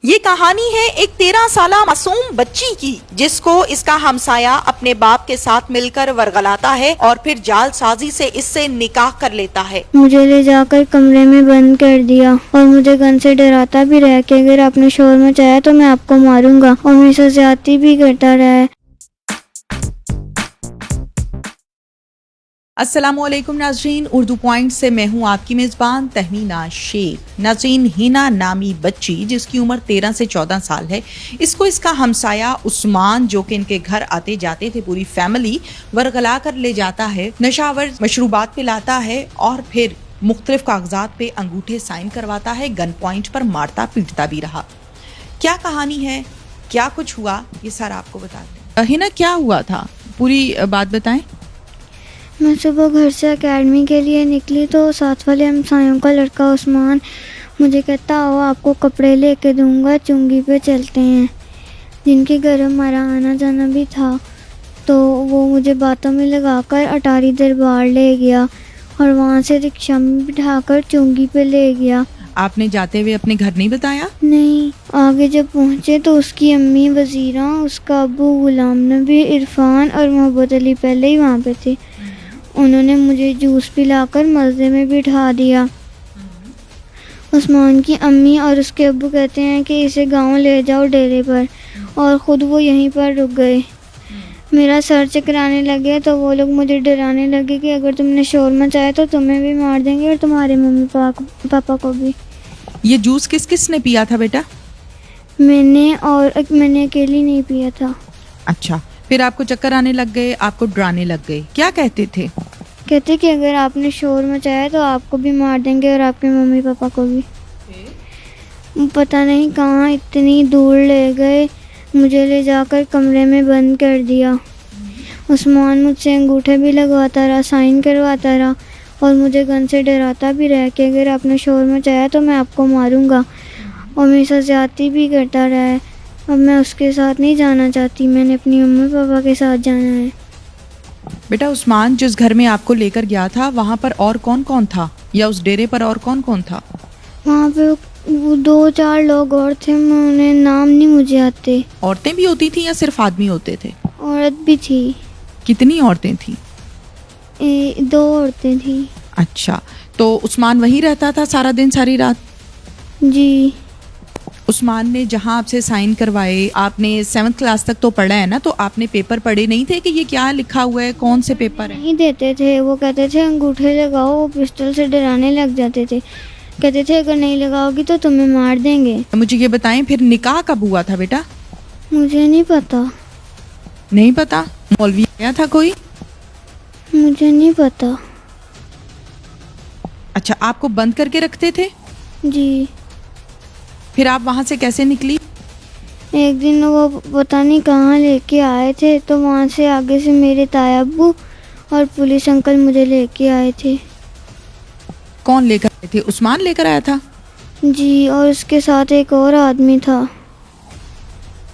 ये कहानी है एक 13 साला मासूम बच्ची की, जिसको इसका हमसाया अपने बाप के साथ मिलकर वर्गलाता है और फिर जालसाजी से इससे निकाह कर लेता है। मुझे ले जाकर कमरे में बंद कर दिया और मुझे गन से डराता भी रहा कि अगर आपने शोर मचाया तो मैं आपको मारूंगा, और मेरे साथ ज्यादती भी करता रहा है। अस्सलामुअलैकुम नाज़रीन, उर्दू पॉइंट से मैं हूं आपकी मेज़बान तहमीना शेख। नाज़रीन, हिना नामी बच्ची जिसकी उम्र 13 से 14 साल है, इसको इसका हमसाया उस्मान, जो कि इनके घर आते जाते थे, पूरी फैमिली वर्गला कर ले जाता है, नशावर मशरूबात पिलाता है और फिर मुख्तलिफ कागजात पे अंगूठे साइन करवाता है, गन पॉइंट पर मारता पीटता भी रहा। क्या कहानी है, क्या कुछ हुआ, ये सारा आपको बता दें। हिना, क्या हुआ था, पूरी बात बताएं। मैं सुबह घर से एकेडमी के लिए निकली तो साथ वाले हमसायों का लड़का उस्मान मुझे कहता, आओ आपको कपड़े लेके दूंगा, चुंगी पे चलते हैं। जिनके घर हमारा आना जाना भी था, तो वो मुझे बातों में लगाकर अटारी दरबार ले गया और वहाँ से रिक्शा में बिठाकर चुंगी पे ले गया। आपने जाते हुए अपने घर नहीं बताया? नहीं, आगे जब पहुँचे तो उसकी अम्मी वजीरा, उसका अब्बू गुलाम नबी, इरफान और मोहब्बत अली पहले ही वहाँ पे थे। उन्होंने मुझे जूस पिलाकर मज़े में बिठा दिया। उस्मान की अम्मी और उसके अब्बू कहते हैं कि इसे गांव ले जाओ डेरे पर, और ख़ुद वो यहीं पर रुक गए। मेरा सर चकराने लगे तो वो लोग मुझे डराने लगे कि अगर तुमने शोर मचाया तो तुम्हें भी मार देंगे और तुम्हारे मम्मी पापा को भी। ये जूस किस किस ने पिया था बेटा? मैंने अकेली नहीं पिया था। अच्छा, फिर आपको चक्कर आने लग गए, आपको डराने लग गए, क्या कहते थे? कहते कि अगर आपने शोर मचाया तो आपको भी मार देंगे और आपके मम्मी पापा को भी। पता नहीं कहाँ इतनी दूर ले गए, मुझे ले जाकर कमरे में बंद कर दिया। उस्मान मुझसे अंगूठे भी लगवाता रहा, साइन करवाता रहा और मुझे गन से डराता भी रहा कि अगर आपने शोर मचाया तो मैं आपको मारूंगा, और मेरे साथ ज्यादती भी करता रहा है। अब मैं उसके साथ नहीं जाना चाहती, मैंने अपनी मम्मी पापा के साथ जाना है। बेटा, उस्मान जिस घर में आपको लेकर गया था, वहाँ पर और कौन कौन था, या उस डेरे पर और कौन कौन था? वहाँ पे वो 2-4 लोग और थे, उन्हें नाम नहीं मुझे आते। औरतें भी होती थी या सिर्फ आदमी होते थे? औरत भी थी। कितनी औरतें थी? 2 औरतें थी। अच्छा, तो उस्मान वहीं रहता था सारा दिन सारी रात? जी। उस्मान ने जहाँ आपसे साइन करवाए, आपने 7th क्लास तक तो पढ़ा है ना, तो आपने पेपर पढ़े नहीं थे कि ये क्या लिखा हुआ है, कौन से पेपर है? नहीं देते थे, वो कहते थे अंगूठे लगाओ, वो पिस्टल से डराने लग जाते थे, कहते थे अगर नहीं लगाओगी तो तुम्हें मार देंगे। मुझे ये बताएं, फिर निकाह कब हुआ था बेटा? मुझे नहीं पता। नहीं पता? मौलवी आया था कोई? मुझे नहीं पता। अच्छा, आपको बंद करके रखते थे? जी। फिर आप वहाँ से कैसे निकली? एक दिन वो पता नहीं कहाँ लेके आए थे, तो वहाँ से आगे से मेरे ताया अब्बू और पुलिस अंकल मुझे लेके आए थे। कौन लेकर आए थे? उस्मान लेकर आया था? जी, और उसके साथ एक और आदमी था।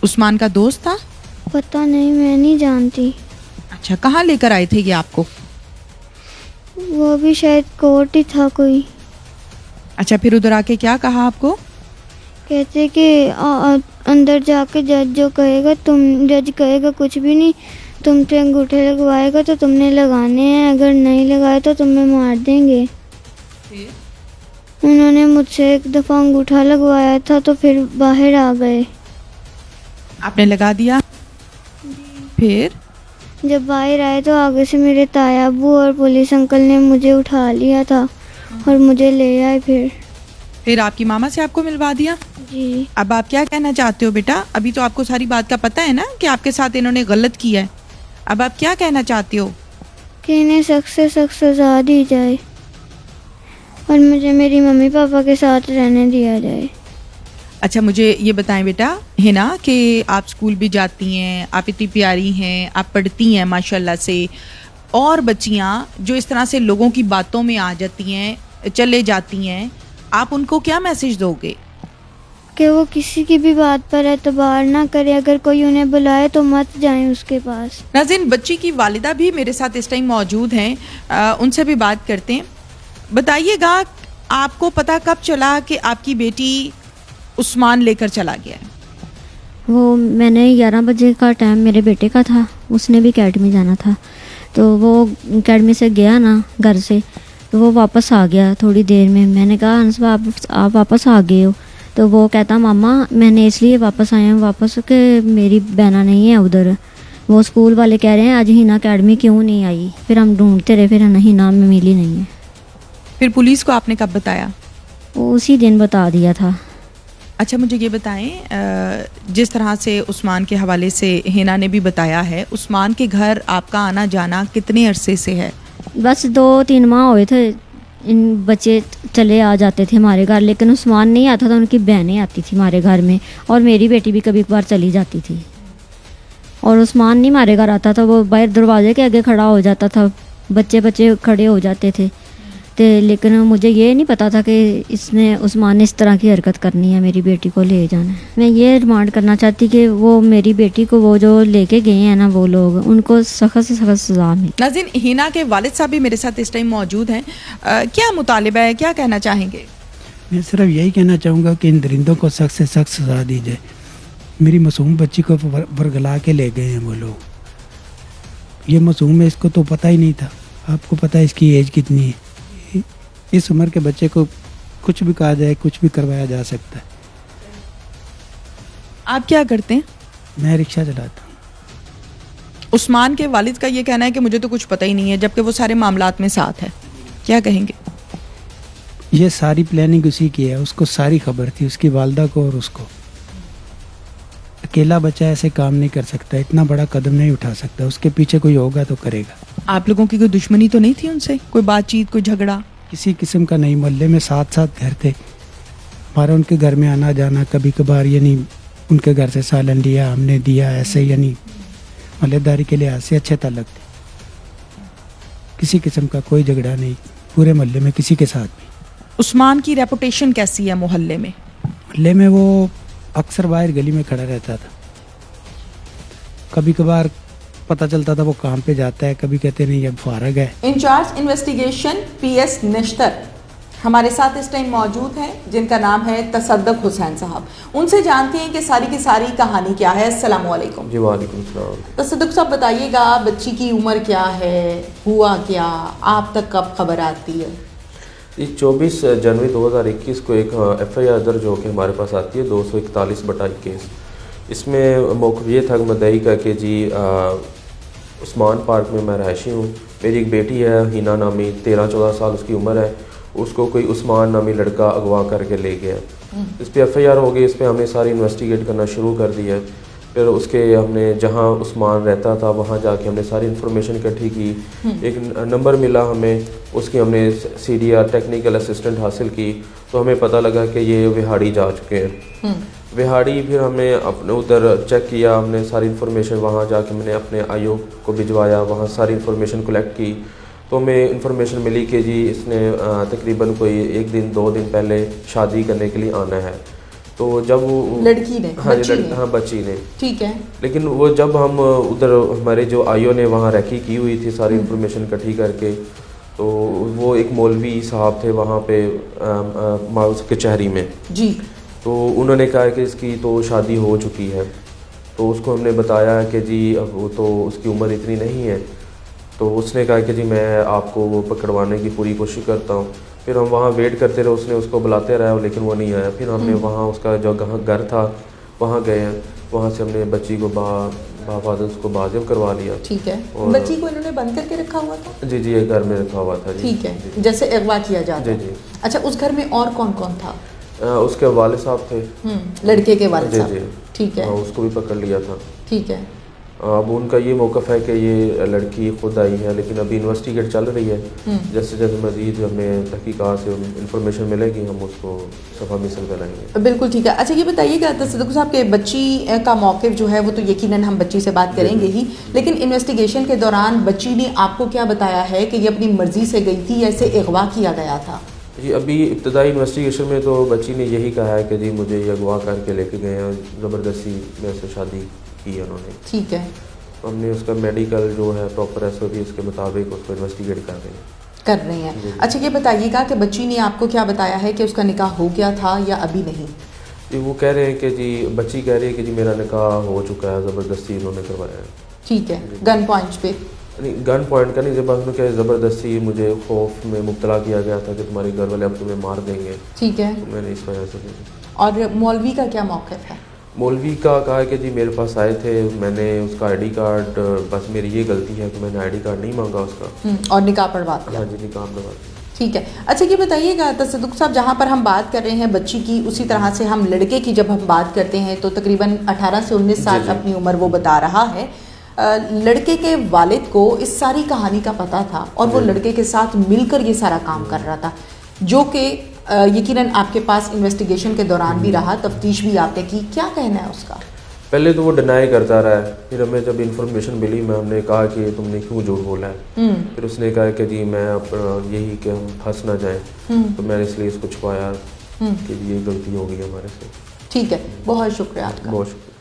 उस्मान का दोस्त था? पता नहीं, मैं नहीं जानती। अच्छा, कहाँ लेकर आए थे ये आपको? वो भी शायद कोर्ट ही था कोई। अच्छा, फिर उधर आके क्या कहा आपको? कहते कि अंदर जाके जज कहेगा कुछ भी नहीं, तुम पे अंगूठे लगवाएगा तो तुमने लगाने हैं, अगर नहीं लगाए तो तुम्हें मार देंगे। उन्होंने मुझसे एक दफ़ा अंगूठा लगवाया था तो फिर बाहर आ गए। आपने लगा दिया? फिर जब बाहर आए तो आगे से मेरे ताया अब्बू और पुलिस अंकल ने मुझे उठा लिया था और मुझे ले आए। फिर आपकी मामा से आपको मिलवा दिया? जी। अब आप क्या कहना चाहते हो बेटा? अभी तो आपको सारी बात का पता है ना कि आपके साथ इन्होंने गलत किया है। अब आप क्या कहना चाहते हो? कि इन्हें सख्त से सख्त सजा दी जाए और मुझे मेरी मम्मी पापा के साथ रहने दिया जाए। अच्छा, मुझे ये बताएं बेटा हिना कि आप स्कूल भी जाती हैं, आप इतनी प्यारी हैं, आप पढ़ती हैं माशाल्लाह से, और बच्चियाँ जो इस तरह से लोगों की बातों में आ जाती हैं, चले जाती हैं, आप उनको क्या मैसेज दोगे? कि वो किसी की भी बात पर एतबार ना करे, अगर कोई उन्हें बुलाए तो मत जाएं उसके पास। नाज़रीन, बच्ची की वालिदा भी मेरे साथ इस टाइम मौजूद हैं, उनसे भी बात करते हैं। बताइएगा, आपको पता कब चला कि आपकी बेटी उस्मान लेकर चला गया है? वो मैंने 11 बजे का टाइम मेरे बेटे का था, उसने भी अकेडमी जाना था, तो वो अकेडमी से गया ना घर से, तो वो वापस आ गया थोड़ी देर में। मैंने कहा अंस आप वापस आ गए हो? तो वो कहता मामा मैंने इसलिए वापस आया हूँ वापस कि मेरी बहना नहीं है उधर, वो स्कूल वाले कह रहे हैं आज हिना अकेडमी क्यों नहीं आई। फिर हम ढूंढते रहे, फिर हिना में मिली नहीं है। फिर पुलिस को आपने कब बताया? वो उसी दिन बता दिया था। अच्छा मुझे ये बताएं, जिस तरह से उस्मान के हवाले से हिना ने भी बताया है, उस्मान के घर आपका आना जाना कितने अरसे से है? बस 2-3 माह हुए थे, इन बच्चे चले आ जाते थे हमारे घर, लेकिन उस्मान नहीं आता था, उनकी बहनें आती थी हमारे घर में, और मेरी बेटी भी कभी कभार चली जाती थी। और उस्मान नहीं हमारे घर आता था, वो बाहर दरवाजे के आगे खड़ा हो जाता था, बच्चे खड़े हो जाते थे। लेकिन मुझे ये नहीं पता था कि उस्मान ने इस तरह की हरकत करनी है, मेरी बेटी को ले जाना है। मैं ये डिमांड करना चाहती कि वो मेरी बेटी को वो जो लेके गए हैं ना वो लोग, उनको सख्त से सख्त सज़ा मिले। नाज़रीन, हिना के वालिद साहब भी मेरे साथ इस टाइम मौजूद हैं। क्या मुतालिबा है, क्या कहना चाहेंगे? मैं सिर्फ यही कहना चाहूँगा कि इन दरिंदों को सख्त से सख्त सज़ा दी जाए। मेरी मासूम बच्ची को वर्गला के ले गए हैं वो लोग। ये मासूम है, इसको तो पता ही नहीं था। आपको पता है इसकी एज कितनी है? इस उम्र के बच्चे को कुछ भी कहा जाए, कुछ भी करवाया जा सकता है। आप क्या करते हैं? मैं रिक्शा चलाता हूँ। उस्मान के वालिद का ये कहना है कि मुझे तो कुछ पता ही नहीं है, जबकि वो सारे मामलात में साथ है। क्या कहेंगे? ये सारी प्लानिंग उसी की है, उसको सारी खबर थी, उसकी वालदा को और उसको। अकेला बच्चा ऐसे काम नहीं कर सकता, इतना बड़ा कदम नहीं उठा सकता, उसके पीछे कोई होगा तो करेगा। आप लोगों की कोई दुश्मनी तो नहीं थी उनसे? कोई बातचीत, कोई झगड़ा? किसी किस्म का नहीं। मोहल्ले में साथ साथ घर थे हमारा, उनके घर में आना जाना कभी कभार, यानी उनके घर से सालन लिया हमने दिया, ऐसे यानी मोहल्लेदारी के लिहाज से अच्छे ताल्लुक थे। किसी किस्म का कोई झगड़ा नहीं पूरे मोहल्ले में किसी के साथ भी। उस्मान की रेपुटेशन कैसी है मोहल्ले में? मोहल्ले में वो अक्सर बाहर गली में खड़ा रहता था, कभी कभार पता चलता था वो काम पे जाता है, कभी कहते नहीं अब फारग है। इंचार्ज इन्वेस्टिगेशन PS निश्तर हमारे साथ इस टाइम मौजूद हैं, जिनका नाम है तसद्दुक हुसैन साहब। उनसे जानते हैं कि सारी की सारी कहानी क्या है। अस्सलाम वालेकुम। जी वालेकुम सलाम। तसद्दुक साहब बताइएगा, बच्ची की उम्र क्या है, हुआ क्या, आप तक कब खबर आती है? 24 जनवरी 2021 को एक FIR दर्ज होकर हमारे पास आती है 241/21। इसमें मौक़िफ़ ये था मदई का कि जी उस्मान पार्क में मैं रहायशी हूँ, मेरी एक बेटी है हिना नामी, 13-14 साल उसकी उम्र है, उसको कोई उस्मान नामी लड़का अगवा करके ले गया। इस पर FIR हो गई, इस पर हमने सारी इन्वेस्टिगेट करना शुरू कर दिया। फिर उसके हमने जहाँ उस्मान रहता था वहाँ जाके हमने सारी इन्फॉर्मेशन इकट्ठी की। एक नंबर मिला हमें, उसकी हमने CDR टेक्निकल असिस्टेंट हासिल की, तो हमें पता लगा कि ये विहाड़ी जा चुके हैं। विहाड़ी फिर हमने अपने उधर चेक किया, हमने सारी इन्फॉर्मेशन वहाँ जाके मैंने अपने IO को भिजवाया, वहाँ सारी इन्फॉर्मेशन कलेक्ट की। तो हमें इन्फॉर्मेशन मिली कि जी इसने तकरीबन कोई 1 दिन 2 दिन पहले शादी करने के लिए आना है। तो जब वो लड़की ने, बच्ची ने, ठीक है, लेकिन वो जब हम उधर हमारे जो IO ने वहाँ रखी की हुई थी सारी इन्फॉर्मेशन इकट्ठी करके, तो वो एक मौलवी साहब थे वहाँ पे माउस कचहरी में जी। तो उन्होंने कहा कि इसकी तो शादी हो चुकी है। तो उसको हमने बताया कि जी अब वो तो उसकी उम्र इतनी नहीं है। तो उसने कहा कि जी मैं आपको वो पकड़वाने की पूरी कोशिश करता हूँ। फिर हम वहाँ वेट करते रहे, उसने उसको बुलाते रहा लेकिन वो नहीं आया। फिर हमने वहाँ उसका जो घर था वहाँ गए हैं, वहाँ से हमने बच्ची को बाफादत उसको बाजिब करवा लिया। ठीक है। बच्ची को इन्होंने बंद करके रखा हुआ था? जी जी, एक घर में रखा हुआ था। ठीक है, जैसे अगवा किया जाता है। जी जी। अच्छा, उस घर में और कौन कौन था? उसके वाले साहब थे, लड़के के वाले साहब। जी। ठीक है, उसको भी पकड़ लिया था। ठीक है। अब उनका ये मौक़िफ़ है कि ये लड़की खुद आई है, लेकिन अभी इन्वेस्टिगेट चल रही है। जैसे जैसे मज़ीद हमें तहकीकात से इंफॉर्मेशन मिलेगी हम उसको सफ़ा मिसल बनाएंगे। बिल्कुल ठीक है। अच्छा ये बताइएगा तसद्दुक साहब के बच्ची का मौक़िफ़ जो है वो तो यकीनन हम बच्ची से बात करेंगे ही, लेकिन इन्वेस्टिगेशन के दौरान बच्ची ने आपको क्या बताया है कि ये अपनी मर्ज़ी से गई थी या इसे अगवा किया गया था? जी अभी इब्तदाई इन्वेस्टिगेशन में तो बच्ची ने यही कहा है कि जी मुझे ये अगवा करके लेके गए हैं, ज़बरदस्ती में से शादी की है उन्होंने। ठीक है। हमने उसका मेडिकल जो है प्रॉपर SOP उसके मुताबिक उसको इन्वेस्टिगेट कर रहे हैं। अच्छा ये बताइएगा कि बच्ची ने आपको क्या बताया है कि उसका निकाह हो गया था या अभी नहीं? जी वो कह रहे हैं कि जी बच्ची कह रही है कि जी मेरा निकाह हो चुका है, ज़बरदस्ती इन्होंने करवाया है। ठीक है, गन पॉइंट्स पे? नहीं गन पॉइंट का नहीं, जब उन्होंने क्या ज़बरदस्ती मुझे खौफ में मुब्तला किया गया था कि तुम्हारे घर वाले अब तुम्हें मार देंगे, ठीक है। तो मैंने इस वजह से और मौलवी का क्या मौक़िफ़ है? मौलवी का कहा है कि जी मेरे पास आए थे, मैंने उसका आईडी कार्ड, बस मेरी ये गलती है कि मैंने आईडी कार्ड नहीं मांगा उसका। और निकाह पढ़वा दिया? हाँ जी निकाह पढ़वा दिया। ठीक है। अच्छा ये बताइएगा तसद्दुक़ साहब, जहाँ पर हम बात कर रहे हैं बच्ची की, उसी तरह से हम लड़के की जब हम बात करते हैं तो तकरीबन 18 से 19 साल जी, जी। अपनी उम्र वो बता रहा है। लड़के के वालिद को इस सारी कहानी का पता था और वो जी। लड़के के साथ मिलकर ये सारा काम कर रहा था, जो कि यकीनन आपके पास इन्वेस्टिगेशन के दौरान भी रहा, तफ्तीश भी आपने की। क्या कहना है उसका? पहले तो वो डिनाई करता रहा है, फिर हमें जब इन्फॉर्मेशन मिली मैं हमने कहा कि तुमने क्यों झूठ बोला है, फिर उसने कहा कि जी मैं अपना यही कि हम फंस ना जाएं, तो मैंने इसलिए इसको छुपाया कि ये गलती हो गई हमारे से। ठीक है, बहुत शुक्रिया आपका। बहुत शुक्रिया।